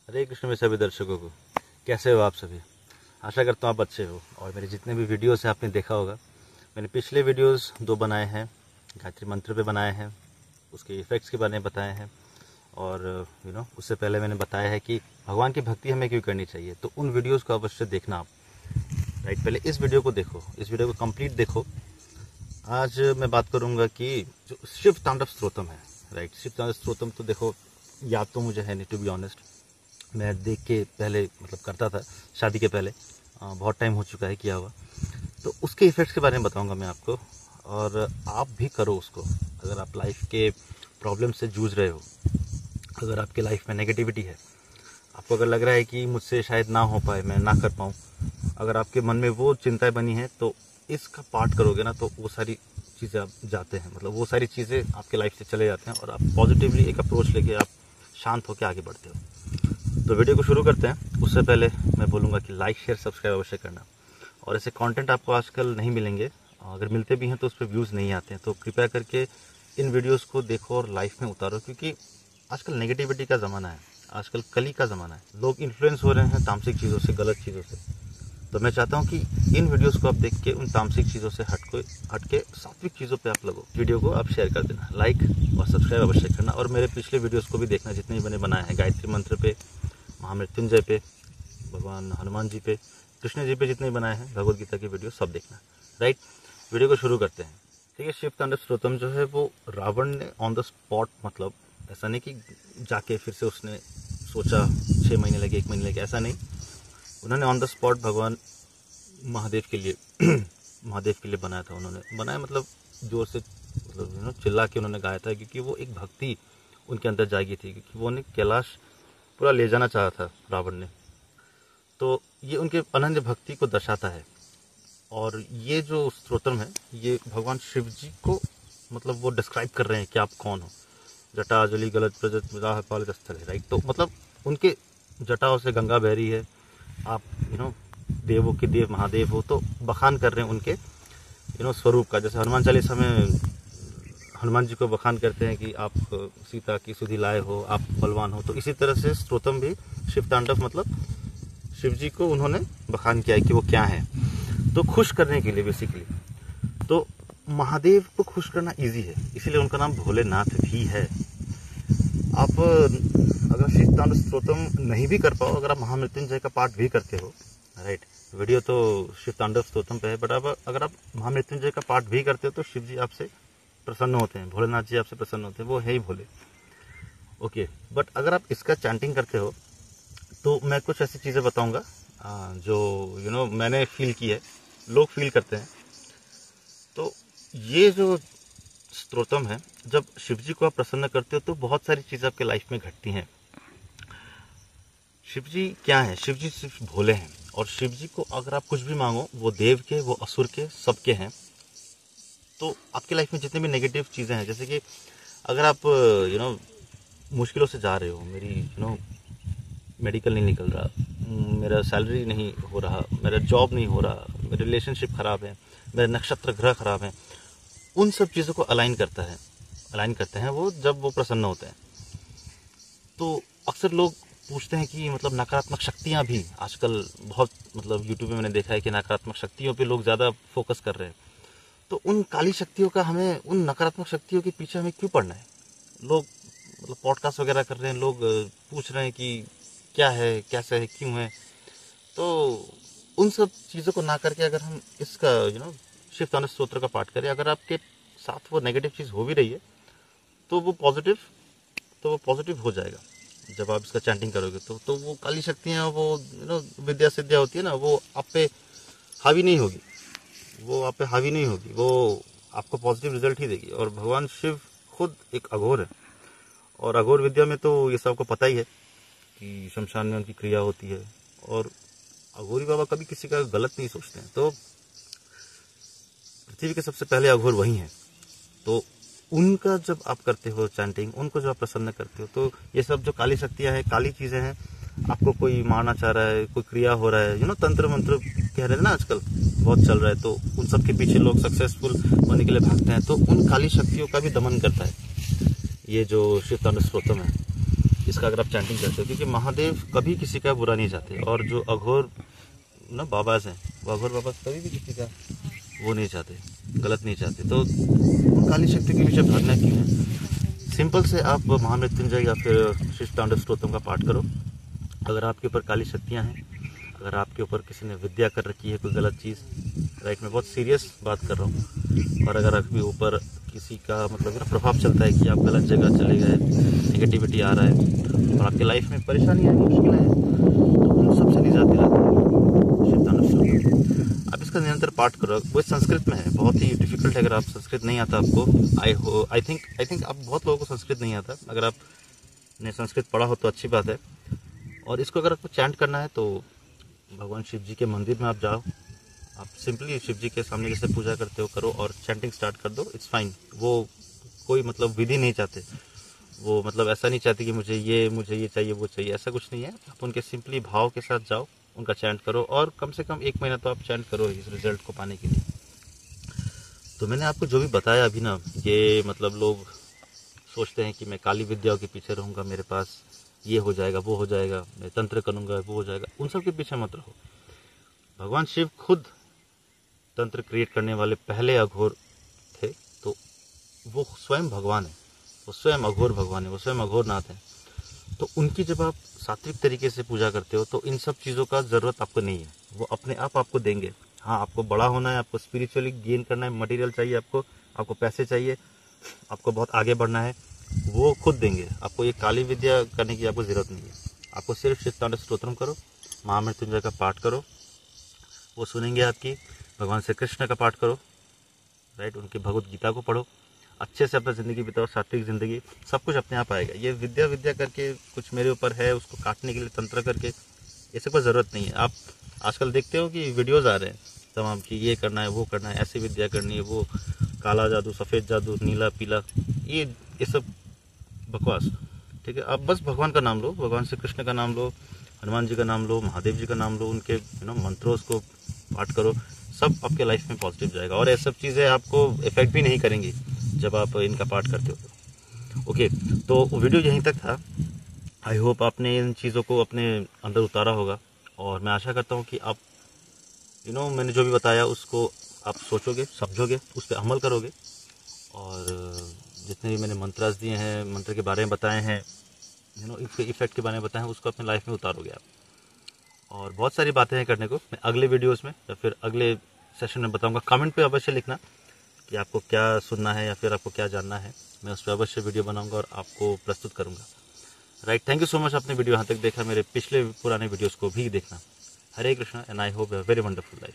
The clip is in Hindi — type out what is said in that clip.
हरे कृष्ण में सभी दर्शकों को कैसे हो आप सभी। आशा करता हूँ आप अच्छे हो। और मेरे जितने भी वीडियोस हैं आपने देखा होगा, मैंने पिछले वीडियोस 2 बनाए हैं, गायत्री मंत्र पे बनाए हैं, उसके इफ़ेक्ट्स के बारे में बताए हैं। और उससे पहले मैंने बताया है कि भगवान की भक्ति हमें क्यों करनी चाहिए। तो उन वीडियोज़ को अवश्य देखना आप। राइट, पहले इस वीडियो को देखो, इस वीडियो को कंप्लीट देखो। आज मैं बात करूँगा कि जो शिव तांडव स्तोत्रम है। राइट, शिव तांडव स्तोत्रम तो देखो, याद तो मुझे है नहीं, टू बी ऑनेस्ट। मैं देख के पहले करता था, शादी के पहले, बहुत टाइम हो चुका है किया हुआ। तो उसके इफ़ेक्ट्स के बारे में बताऊंगा मैं आपको, और आप भी करो उसको। अगर आप लाइफ के प्रॉब्लम से जूझ रहे हो, अगर आपके लाइफ में नेगेटिविटी है, आपको अगर लग रहा है कि मुझसे शायद ना हो पाए, मैं ना कर पाऊँ, अगर आपके मन में वो चिंताएं बनी है, तो इसका पाठ करोगे ना, तो वो सारी चीज़ें आप जाते हैं, वो सारी चीज़ें आपके लाइफ से चले जाते हैं और आप पॉजिटिवली एक अप्रोच लेके आप शांत होकर आगे बढ़ते हो। तो वीडियो को शुरू करते हैं। उससे पहले मैं बोलूँगा कि लाइक शेयर सब्सक्राइब अवश्य करना। और ऐसे कंटेंट आपको आजकल नहीं मिलेंगे, अगर मिलते भी हैं तो उस पर व्यूज़ नहीं आते हैं। तो कृपया करके इन वीडियोस को देखो और लाइफ में उतारो, क्योंकि आजकल नेगेटिविटी का ज़माना है, आजकल कली का ज़माना है। लोग इन्फ्लुएंस हो रहे हैं तामसिक चीज़ों से, गलत चीज़ों से। तो मैं चाहता हूँ कि इन वीडियोस को आप देख के उन तामसिक चीज़ों से हट के सात्विक चीज़ों पे आप लगो। वीडियो को आप शेयर कर देना, लाइक और सब्सक्राइब अवश्य करना। और मेरे पिछले वीडियोस को भी देखना, जितने भी मैंने बनाए हैं, गायत्री मंत्र पे, महामृत्युंजय पे, भगवान हनुमान जी पे, कृष्ण जी पे जितने बनाए हैं, भगवद गीता की वीडियो सब देखना। राइट, वीडियो को शुरू करते हैं। ठीक है, शिव तांडव स्तोत्रम जो है वो रावण ने ऑन द स्पॉट, ऐसा नहीं कि जाके फिर से उसने सोचा 6 महीने लगे, 1 महीने लगे, ऐसा नहीं। उन्होंने ऑन द स्पॉट भगवान महादेव के लिए बनाया था। उन्होंने बनाया जोर से चिल्ला के उन्होंने गाया था, क्योंकि वो एक भक्ति उनके अंदर जागी थी, क्योंकि वो उन्हें कैलाश पूरा ले जाना चाहा था रावण ने। तो ये उनके अनन्य भक्ति को दर्शाता है। और ये जो स्तोत्रम है, ये भगवान शिव जी को वो डिस्क्राइब कर रहे हैं कि आप कौन हो। जटा जली गलत प्रजत राह पालित स्थल है। राइट, तो उनके जटाओं से गंगा बह रही है, आप देवों के देव महादेव हो। तो बखान कर रहे हैं उनके स्वरूप का। जैसे हनुमान चालीसा में हनुमान जी को बखान करते हैं कि आप सीता की सुधि लाए हो, आप बलवान हो। तो इसी तरह से स्तोत्रम भी शिव तांडव शिव जी को उन्होंने बखान किया है कि वो क्या है। तो खुश करने के लिए बेसिकली, तो महादेव को खुश करना इजी है, इसीलिए उनका नाम भोलेनाथ भी है। आप अगर शिव तांडव स्तोत्रम नहीं भी कर पाओ, अगर आप महामृत्युंजय का पाठ भी करते हो, राइट, वीडियो तो शिव तांडव स्तोत्रम पे है, बट अगर आप महामृत्युंजय का पाठ भी करते हो तो शिव जी आपसे प्रसन्न होते हैं, भोलेनाथ जी आपसे प्रसन्न होते हैं, वो है ही भोले। ओके, बट अगर आप इसका चैंटिंग करते हो तो मैं कुछ ऐसी चीज़ें बताऊंगा जो मैंने फील की है, लोग फील करते हैं। तो ये जो स्तोत्रम है, जब शिव जी को आप प्रसन्न करते हो तो बहुत सारी चीज़ें आपके लाइफ में घटती हैं। शिव जी क्या है? शिव जी सिर्फ भोले हैं, और शिव जी को अगर आप कुछ भी मांगो, वो देव के, वो असुर के, सबके हैं। तो आपकी लाइफ में जितने भी नेगेटिव चीज़ें हैं, जैसे कि अगर आप मुश्किलों से जा रहे हो, मेरी मेडिकल नहीं निकल रहा, मेरा सैलरी नहीं हो रहा, मेरा जॉब नहीं हो रहा, मेरे रिलेशनशिप ख़राब है, मेरे नक्षत्र ग्रह खराब हैं, उन सब चीज़ों को अलाइन करते हैं वो, जब वो प्रसन्न होते हैं। तो अक्सर लोग पूछते हैं कि नकारात्मक शक्तियाँ भी आजकल बहुत यूट्यूब में मैंने देखा है कि नकारात्मक शक्तियों पे लोग ज़्यादा फोकस कर रहे हैं। तो उन काली शक्तियों का हमें, उन नकारात्मक शक्तियों के पीछे हमें क्यों पड़ना है? लोग पॉडकास्ट वगैरह कर रहे हैं, लोग पूछ रहे हैं कि क्या है, कैसे है, क्यों है। तो उन सब चीज़ों को ना करके अगर हम इसका शिव तांडव स्तोत्र का पाठ करें, अगर आपके साथ वो नेगेटिव चीज़ हो भी रही है तो वो पॉजिटिव हो जाएगा। जब आप इसका चैंटिंग करोगे तो वो काली शक्तियाँ, वो विद्या सिद्धियाँ होती है ना, वो आप पे हावी नहीं होगी, वो आपको पॉजिटिव रिजल्ट ही देगी। और भगवान शिव खुद एक अघोर है, और अघोर विद्या में तो ये सबको पता ही है कि शमशान में उनकी क्रिया होती है, और अघोरी बाबा कभी किसी का गलत नहीं सोचते हैं। तो पृथ्वी के सबसे पहले अघोर वही हैं। तो उनका जब आप करते हो चैंटिंग, उनको जब आप प्रसन्न करते हो, तो ये सब जो काली शक्तियाँ हैं, काली चीज़ें हैं, आपको कोई मारना चाह रहा है, कोई क्रिया हो रहा है, तंत्र मंत्र कह रहे हैं ना आजकल बहुत चल रहा है, तो उन सब के पीछे लोग सक्सेसफुल होने के लिए भागते हैं। तो उन काली शक्तियों का भी दमन करता है ये जो शिव तांडव स्तोत्रम है। इसका अगर आप चैंटिंग करते हो, क्योंकि महादेव कभी किसी का बुरा नहीं चाहते, और जो अघोर ना बाबाज हैं, वो अघोर बाबा कभी भी किसी का वो नहीं चाहते, गलत नहीं चाहते। तो काली शक्ति के पीछे भागना क्यों है? सिंपल से आप महामृत्युंजय या फिर शिव तांडव स्तोत्रम का पाठ करो। अगर आपके ऊपर काली शक्तियाँ हैं, अगर आपके ऊपर किसी ने विद्या कर रखी है कोई गलत चीज़, राइट, मैं बहुत सीरियस बात कर रहा हूँ, और अगर आपके ऊपर किसी का मतलब प्रभाव चलता है कि आप गलत जगह चले गए, नेगेटिविटी आ रहा है और आपकी लाइफ में परेशानी आई, मुश्किलें हैं, तो उन सबसे निजात दिलाता है शिव तांडव स्तोत्रम। आप इसका निरंतर पाठ करो। वो संस्कृत में है, बहुत ही डिफिकल्ट है। अगर आप संस्कृत नहीं आता आपको, आई थिंक आप बहुत लोगों को संस्कृत नहीं आता। अगर आपने संस्कृत पढ़ा हो तो अच्छी बात है। और इसको अगर आपको चैंट करना है तो भगवान शिव जी के मंदिर में आप जाओ, आप सिंपली शिव जी के सामने जैसे पूजा करते हो करो और चैंटिंग स्टार्ट कर दो, इट्स फाइन। वो कोई मतलब विधि नहीं चाहते, वो मतलब ऐसा नहीं चाहते कि मुझे ये चाहिए वो चाहिए, ऐसा कुछ नहीं है। आप उनके सिंपली भाव के साथ जाओ, उनका चैंट करो, और कम से कम 1 महीना तो आप चैंट करो इस रिजल्ट को पाने के लिए। तो मैंने आपको जो भी बताया अभी ना, ये मतलब लोग सोचते हैं कि मैं काली विद्याओं के पीछे रहूँगा, मेरे पास ये हो जाएगा वो हो जाएगा, मैं तंत्र करूँगा वो हो जाएगा, उन सब के पीछे मत रहो। भगवान शिव खुद तंत्र क्रिएट करने वाले पहले अघोर थे, तो वो स्वयं भगवान है, वो स्वयं अघोर भगवान है, वो स्वयं अघोरनाथ है। तो उनकी जब आप सात्विक तरीके से पूजा करते हो तो इन सब चीज़ों का ज़रूरत आपको नहीं है, वो अपने आप आपको देंगे। हाँ, आपको बड़ा होना है, आपको स्पिरिचुअली गेन करना है, मटेरियल चाहिए आपको पैसे चाहिए, आपको बहुत आगे बढ़ना है, वो खुद देंगे आपको। ये काली विद्या करने की आपको ज़रूरत नहीं है। आपको सिर्फ शिव तांडव स्तोत्रम करो, महामृत्युंजय का पाठ करो, वो सुनेंगे आपकी। भगवान श्री कृष्ण का पाठ करो, राइट, उनकी भगवत गीता को पढ़ो, अच्छे से अपना ज़िंदगी बिताओ, सात्विक ज़िंदगी, सब कुछ अपने आप आएगा। ये विद्या करके कुछ मेरे ऊपर है उसको काटने के लिए तंत्र करके, ये सब कोई ज़रूरत नहीं है। आप आजकल देखते हो कि वीडियोज़ आ रहे हैं तमाम कि ये करना है वो करना है, ऐसी विद्या करनी है, वो काला जादू, सफ़ेद जादू, नीला पीला, ये सब बकवास, ठीक है। आप बस भगवान का नाम लो, भगवान श्री कृष्ण का नाम लो, हनुमान जी का नाम लो, महादेव जी का नाम लो, उनके मंत्रों को पाठ करो, सब आपके लाइफ में पॉजिटिव जाएगा। और ये सब चीज़ें आपको इफेक्ट भी नहीं करेंगी जब आप इनका पाठ करते हो तो। ओके, तो वीडियो यहीं तक था। आई होप आपने इन चीज़ों को अपने अंदर उतारा होगा, और मैं आशा करता हूँ कि आप मैंने जो भी बताया उसको आप सोचोगे, समझोगे, उस पर अमल करोगे, और जितने भी मैंने मंत्रास दिए हैं, मंत्र के बारे में बताए हैं, इसके इफेक्ट के बारे में बताए हैं, उसको अपने लाइफ में उतारोगे आप। और बहुत सारी बातें हैं करने को, मैं अगले वीडियोस में या फिर अगले सेशन में बताऊंगा। कमेंट पे अवश्य लिखना कि आपको क्या सुनना है या फिर आपको क्या जानना है, मैं उस पर अवश्य वीडियो बनाऊंगा और आपको प्रस्तुत करूंगा। Right, thank you so much, आपने वीडियो यहाँ तक देखा। मेरे पिछले पुराने वीडियोज़ को भी देखना। Hare Krishna, and I hope you have very wonderful life.